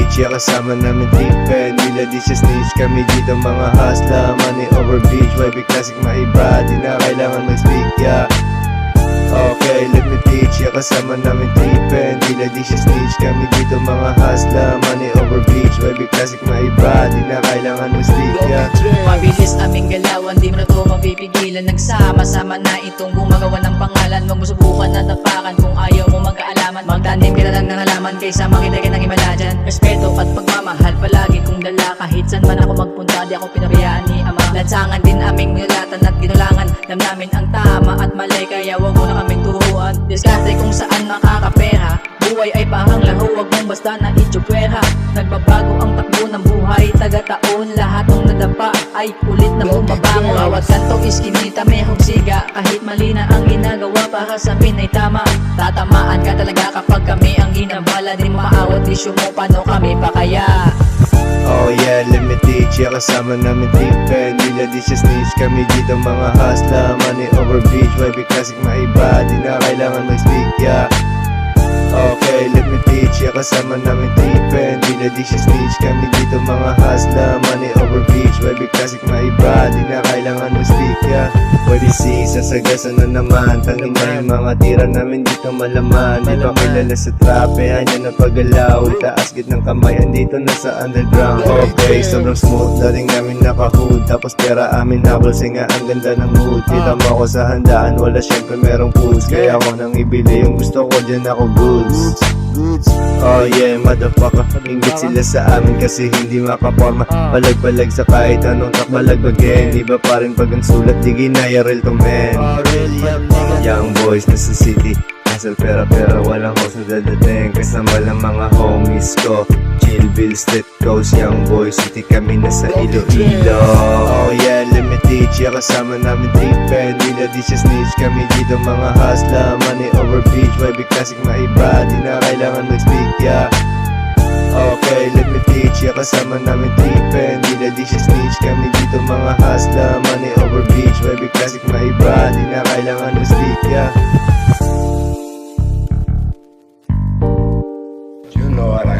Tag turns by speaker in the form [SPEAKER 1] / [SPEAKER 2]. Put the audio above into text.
[SPEAKER 1] teach, yeah, kasama namin tipen. Nila di siya snitch, kami dito mga hustler. Money over beach, wavy classic maiba. Di na kailangan mag-speak, yeah. Okay, let me teach, yeah, kasama namin tipen. Nila di siya snitch, kami dito mga hustler. Money over beach, wavy classic maiba. Di na kailangan mag-speak, yeah.
[SPEAKER 2] Mabilis aming galawan, di mo na to mapipigilan. Nagsama-sama na itong gumagawa ng pangalan. Huwag mo subukan na tapakan kung ayaw mo magkaalaman. Magtanim ka na lang ng halaman kaysa makita ka ng himala dyan. Respeto at pagmamahal palagi kong dala. Kahit saan man ako magpunta, di ako pinabayaan ni Ama. Lansangan din aming nilatan at ginulangan. Alam namin ang tama at mali, kaya huwag mo na kaming turuan. Diskarte kung saan makakapera. Buhay ay parang laro, huwag mong basta na itsupwera. Nagbabago ang takbo ng buhay, taga-taon. Lahat ng nadapa ay ulit na bumabango. Bawat kanto is kinita, may hugsiga. Kahit mali na ang ginagawa, para sa amin ay tama. Tatamaan ka talaga kapag kami ang ginabala. Di maawat isyu mo, paano kami pa kaya?
[SPEAKER 1] Oh yeah, let me teach, yeah, kasama namin tipen. Nila di siya snitch, kami dito mga hustler. Money over beach, wavy classic maiba. Di na kailangan mag-speak, yeah. Okay, let me teach, yeah, kasama namin tipen. Nila di siya snitch, kami dito mga hustler. Money over beach, wavy classic maiba. Di na kailangan mag-speak, yeah. Pwede si sasagasan na naman. Tangin na yung mga tira namin dito malaman. Di pa kilala sa trape, hanya na paggalaw. Itaas git ng kamay, andito na sa underground. Okay, sobrang smooth, dating namin nakahood. Tapos pera amin nabalsing nga, ang ganda ng mood. Kita mo ako sa handaan, wala syempre merong foods. Kaya ako nang ibili, yung gusto ko dyan ako goods. Oh yeah, motherfucker, inggit sila sa amin kasi hindi makaporma. Palag-palag sa kahit anong takbalagbagin. Iba pa rin pag ang sulat, di ginaya real to man. Young boys na sa city, nasa pera-pera, walang host na dadating. Kasama lang mga homies ko, Chillville, State Coast, Young Boy City, kami nasa Iloilo. Oh yeah, let me teach, yeah, kasama namin tipen. Nila di siya snitch, kami dito mga hustler. Money over beach, wavy classic maiba. Di na kailangan mag-speak, yeah. Okay, let me teach, yeah, kasama namin tipen. Nila di siya snitch, kami dito mga hustler. Money over beach, wavy classic maiba. Di na kailangan mag-speak, yeah. You know what I